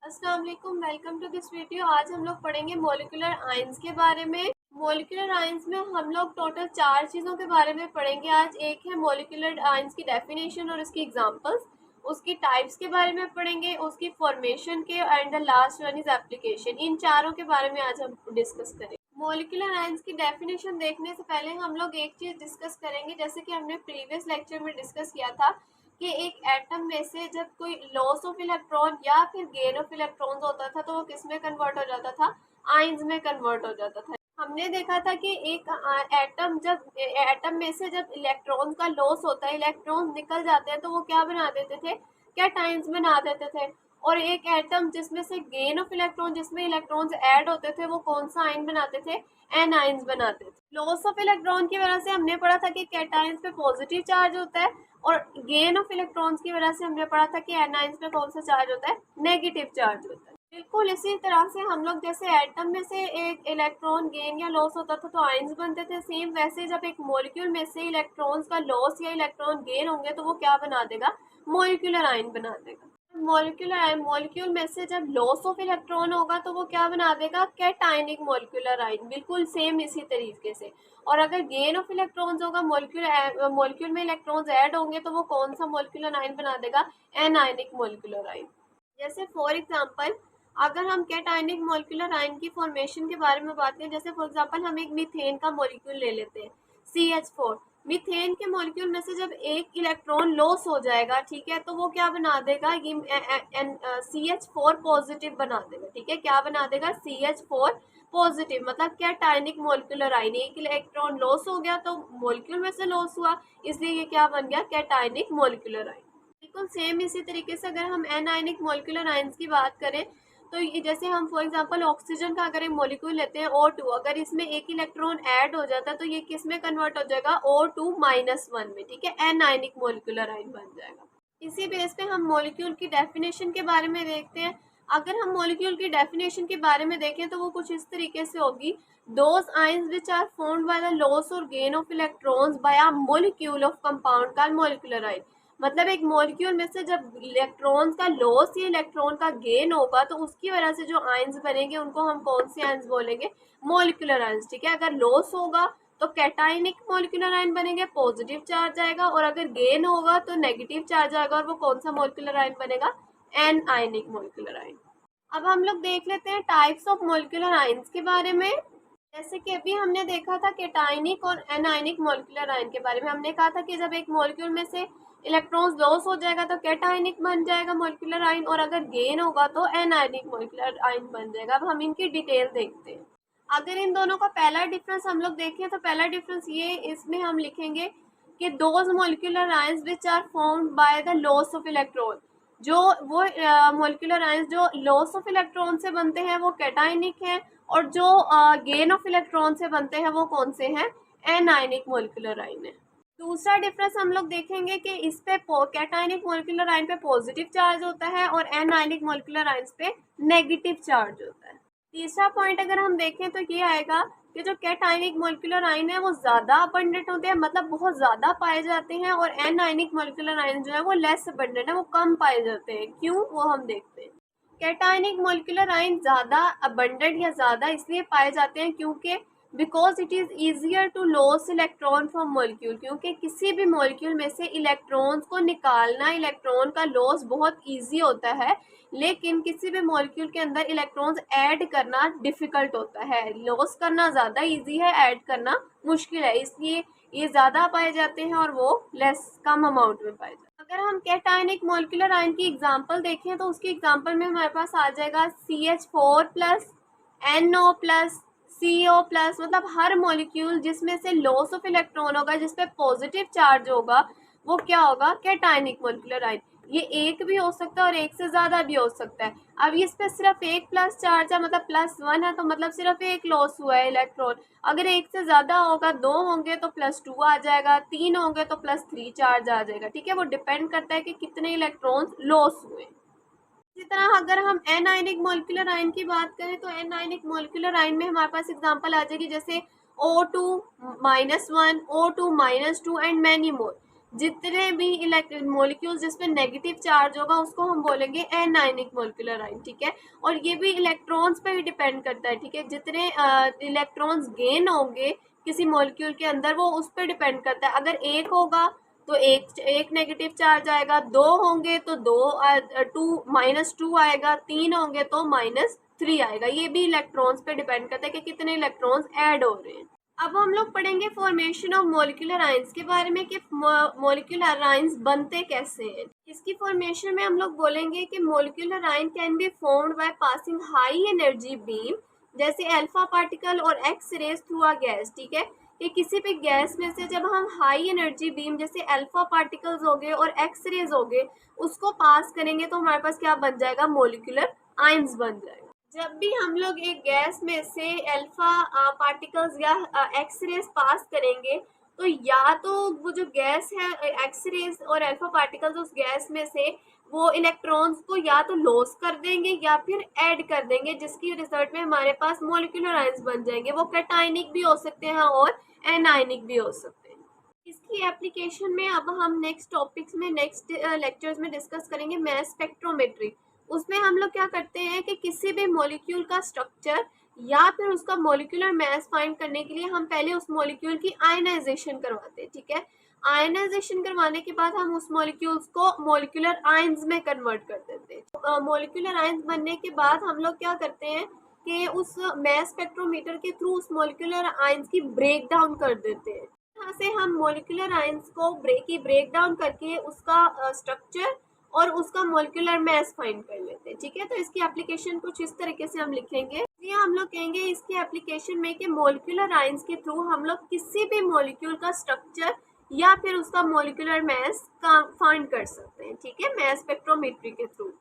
अस्सलाम वालेकुम, welcome to this video. आज हम लोग पढ़ेंगे मॉलिक्यूलर आयंस के बारे में। मॉलिक्यूलर आयंस में हम लोग टोटल 4 चीज़ों के बारे में पढ़ेंगे आज। एक है मॉलिक्यूलर आयंस की डेफिनेशन और उसकी एग्जांपल्स, उसकी टाइप्स के बारे में पढ़ेंगे, उसकी फॉर्मेशन के, and the last one is application. इन चारों के बारे में आज हम डिस्कस करेंगे। मॉलिक्यूलर आयंस की डेफिनेशन देखने से पहले हम लोग एक चीज़ डिस्कस करेंगे, जैसे कि हमने प्रीवियस लेक्चर में डिस्कस किया था कि एक एटम में से जब कोई लॉस ऑफ इलेक्ट्रॉन या फिर गेन ऑफ इलेक्ट्रॉन्स होता था तो वो किस में कन्वर्ट हो जाता था, आयंस में कन्वर्ट हो जाता था। हमने देखा था कि एक एटम में से जब इलेक्ट्रॉन का लॉस होता है, इलेक्ट्रॉन निकल जाते हैं तो वो क्या बना देते थे, कैटायंस बना देते थे। और एक एटम जिसमें से गेन ऑफ इलेक्ट्रॉन, जिसमें इलेक्ट्रॉन्स ऐड होते थे, वो कौन सा आयन बनाते थे, एन आयंस बनाते थे। लॉस ऑफ इलेक्ट्रॉन की वजह से हमने पढ़ा था कि कैटायंस पे पॉजिटिव चार्ज होता है, और गेन ऑफ इलेक्ट्रॉन्स की वजह से हमने पढ़ा था कि एनाइंस में कौन सा चार्ज होता है, नेगेटिव चार्ज होता है। बिल्कुल इसी तरह से हम लोग जैसे एटम में से एक इलेक्ट्रॉन गेन या लॉस होता था तो आयंस बनते थे, सेम वैसे जब एक मॉलिक्यूल में से इलेक्ट्रॉन्स का लॉस या इलेक्ट्रॉन गेन होंगे तो वो क्या बना देगा, मॉलिक्यूलर आयन बना देगा। मॉलिक्यूल में से जब लॉस ऑफ इलेक्ट्रॉन होगा तो वो क्या बना देगा, कैटायनिक मॉलिक्यूलर आयन। बिल्कुल सेम इसी तरीके से। और अगर गेन ऑफ इलेक्ट्रॉन्स होगा, मॉलिक्यूल में इलेक्ट्रॉन्स ऐड होंगे तो वो कौन सा मॉलिक्यूलर आयन बना देगा, एनायनिक मॉलिक्यूलर आयन। जैसे फॉर एग्जांपल अगर हम कैटायनिक मॉलिक्यूलर आयन की फॉर्मेशन के बारे में बात करें, जैसे फॉर एग्जांपल हम एक मीथेन का मॉलिक्यूल ले लेते हैं, CH4। मीथेन के मॉलिक्यूल में से जब एक इलेक्ट्रॉन लॉस हो जाएगा, ठीक है, तो वो क्या बना देगा, ये CH4 पॉजिटिव बना देगा। ठीक है, क्या बना देगा, CH4 पॉजिटिव, मतलब कैटायनिक मॉलिक्यूलर आयन। एक इलेक्ट्रॉन लॉस हो गया तो मॉलिक्यूल में से लॉस हुआ, इसलिए ये क्या बन गया, कैटायनिक मॉलिक्यूलर आयन। बिल्कुल सेम इसी तरीके से अगर हम एनायनिक मॉलिक्यूलर आयंस की बात करें तो ये जैसे हम फॉर एग्जांपल ऑक्सीजन का अगर एक मॉलिक्यूल लेते हैं O2, अगर इसमें एक इलेक्ट्रॉन ऐड हो जाता है तो ये किस में कन्वर्ट हो जाएगा, O2-1 में। ठीक है, एनायनिक मॉलिक्यूलर आयन बन जाएगा। इसी बेस पे हम मॉलिक्यूल की डेफिनेशन के बारे में देखते हैं। अगर हम मॉलिक्यूल की डेफिनेशन के बारे में देखें तो वो कुछ इस तरीके से होगी, those ions which are formed by the loss और gain of electrons by a molecule of compound called molecular ion. मतलब एक मॉलिक्यूल में से जब इलेक्ट्रॉन्स का लॉस या इलेक्ट्रॉन का गेन होगा तो उसकी वजह से जो आयंस बनेंगे उनको हम कौन से आयंस बोलेंगे, मॉलिक्यूलर आयंस। ठीक है, अगर लॉस होगा तो कैटायनिक मॉलिक्यूलर आयन बनेंगे, पॉजिटिव चार्ज आएगा, और अगर गेन होगा तो नेगेटिव चार्ज आएगा, और वो कौन सा मॉलिक्यूलर आयन बनेगा, एन आयनिक मॉलिक्यूलर आयन। अब हम लोग देख लेते हैं टाइप्स ऑफ मॉलिक्यूलर आयंस के बारे में। जैसे कि अभी हमने देखा था कैटायनिक और एनायनिक मॉलिक्यूलर आयन के बारे में। हमने कहा था कि जब एक मॉलिक्यूल में से इलेक्ट्रॉन्स लॉस हो जाएगा तो कैटायनिक बन जाएगा मॉलिक्यूलर आयन, और अगर गेन होगा तो एनायनिक मॉलिक्यूलर आयन बन जाएगा। अब हम इनकी डिटेल देखते हैं। अगर इन दोनों का पहला डिफरेंस हम लोग देखें तो पहला डिफरेंस ये, इसमें हम लिखेंगे कि those molecular ions which are formed by the loss of electron. जो वो मॉलिक्यूलर आयंस जो लॉस ऑफ इलेक्ट्रॉन से बनते हैं वो कैटायनिक हैं, और जो गेन ऑफ इलेक्ट्रॉन से बनते हैं वो कौन से हैं, एनायनिक मॉलिक्यूलर आयन है। दूसरा डिफरेंस हम लोग देखेंगे कि इस पे कैटायनिक मॉलिक्यूलर आयन पे पॉजिटिव चार्ज होता है और एनायनिक मॉलिक्यूलर आयंस पे नेगेटिव चार्ज होता है। तीसरा पॉइंट अगर हम देखें तो ये आएगा कि जो कैटायनिक मॉलिक्यूलर आयन है वो ज़्यादा अबंडेंट होते हैं, मतलब बहुत ज़्यादा पाए जाते हैं, और एनायनिक मॉलिक्यूलर आयन जो है वो लेस अबंडेंट है, वो कम पाए जाते हैं। क्यों, वो हम देखते हैं। कैटायनिक मॉलिक्यूलर आयन ज़्यादा अबंडेंट या ज़्यादा इसलिए पाए जाते हैं क्योंकि because it is easier to loss electron from molecule, क्योंकि किसी भी मॉलिक्यूल में से इलेक्ट्रॉन्स को निकालना, इलेक्ट्रॉन का लॉस बहुत ईजी होता है, लेकिन किसी भी मॉलिक्यूल के अंदर इलेक्ट्रॉन्स ऐड करना डिफ़िकल्ट होता है। लॉस करना ज़्यादा ईजी है, ऐड करना मुश्किल है, इसलिए ये ज़्यादा पाए जाते हैं और वो लेस कम अमाउंट में पाए जाते हैं। अगर हम कैटायनिक मॉलिक्यूलर आयन की एग्जांपल देखें तो उसकी एग्जांपल में हमारे पास आ जाएगा CH4+, NO+, CO+, मतलब हर मॉलिक्यूल जिसमें से लॉस ऑफ इलेक्ट्रॉन होगा, जिस पे पॉजिटिव चार्ज होगा, वो क्या होगा, कैटायनिक मॉलिक्यूलर आयन। ये एक भी हो सकता है और एक से ज़्यादा भी हो सकता है। अब इस पे सिर्फ एक प्लस चार्ज है, मतलब +1 है, तो मतलब सिर्फ एक लॉस हुआ है इलेक्ट्रॉन। अगर एक से ज़्यादा होगा, 2 होंगे तो +2 आ जाएगा, 3 होंगे तो +3 चार्ज आ जाएगा। ठीक है, वो डिपेंड करता है कि कितने इलेक्ट्रॉन्स लॉस हुए। इसी तरह अगर हम एनायनिक मॉलिक्यूलर आयन की बात करें तो एनायनिक मॉलिक्यूलर आयन में हमारे पास एग्जांपल आ जाएगी, जैसे O2-1, O2-2 and many more. जितने भी मॉलिक्यूल्स जिसमें नेगेटिव चार्ज होगा उसको हम बोलेंगे एनायनिक मॉलिक्यूलर आयन, ठीक है। और ये भी इलेक्ट्रॉन्स पे ही डिपेंड करता है, ठीक है। जितने इलेक्ट्रॉन्स गेन होंगे किसी मॉलिक्यूल के अंदर वो उस पर डिपेंड करता है। अगर एक होगा तो एक नेगेटिव चार्ज आएगा, दो होंगे तो -2 आएगा, तीन होंगे तो -3 आएगा। ये भी इलेक्ट्रॉन्स पे डिपेंड करता है कि कितने इलेक्ट्रॉन्स ऐड हो रहे हैं। अब हम लोग पढ़ेंगे फॉर्मेशन ऑफ मॉलिक्यूलर आयंस के बारे में कि मॉलिक्यूलर आयंस बनते कैसे हैं। इसकी फॉर्मेशन में हम लोग बोलेंगे कि molecular ion can be formed by passing high energy beam, जैसे अल्फा पार्टिकल और X rays through a gas, ठीक है। कि किसी भी गैस में से जब हम हाई एनर्जी बीम जैसे अल्फा पार्टिकल्स हो गए और एक्स रेज हो गए उसको पास करेंगे तो हमारे पास क्या बन जाएगा, मॉलिक्यूलर आयंस बन जाएगा। जब भी हम लोग एक गैस में से अल्फा पार्टिकल्स या एक्स रेज पास करेंगे तो या तो वो जो गैस है एक्स रेज और अल्फा पार्टिकल्स उस गैस में से वो इलेक्ट्रॉन्स को या तो लॉस कर देंगे या फिर ऐड कर देंगे, जिसकी रिजल्ट में हमारे पास मॉलिक्यूलर आयंस बन जाएंगे। वो कैटायनिक भी हो सकते हैं और एनायनिक भी हो सकते हैं। इसकी एप्लीकेशन में अब हम नेक्स्ट टॉपिक्स में नेक्स्ट लेक्चर्स में डिस्कस करेंगे मास स्पेक्ट्रोमेट्री। उसमें हम लोग क्या करते हैं कि किसी भी मॉलिक्यूल का स्ट्रक्चर या फिर उसका मॉलिक्यूलर मास फाइंड करने के लिए हम पहले उस मॉलिक्यूल की आयनाइजेशन करवाते हैं, ठीक है। आयनाइजेशन करवाने के बाद हम उस मॉलिक्यूल्स को मॉलिक्यूलर आयंस में कन्वर्ट कर देते हैं। मॉलिक्यूलर आयंस बनने के बाद हम लोग क्या करते हैं कि उस मास स्पेक्ट्रोमीटर के थ्रू उस मॉलिक्यूलर आयंस की ब्रेक डाउन कर देते हैं। यहाँ से हम मॉलिक्यूलर आयंस को ब्रेक डाउन करके उसका स्ट्रक्चर और उसका मॉलिक्यूलर मास फाइंड कर लेते हैं, ठीक है। तो इसकी एप्लीकेशन कुछ इस तरीके से हम लिखेंगे। ये हम लोग कहेंगे इसकी एप्लीकेशन में कि मॉलिक्यूलर आयंस के थ्रू हम लोग किसी भी मॉलिक्यूल का स्ट्रक्चर या फिर उसका मॉलिक्यूलर मास फाइंड कर सकते हैं, ठीक है, मास स्पेक्ट्रोमेट्री के थ्रू।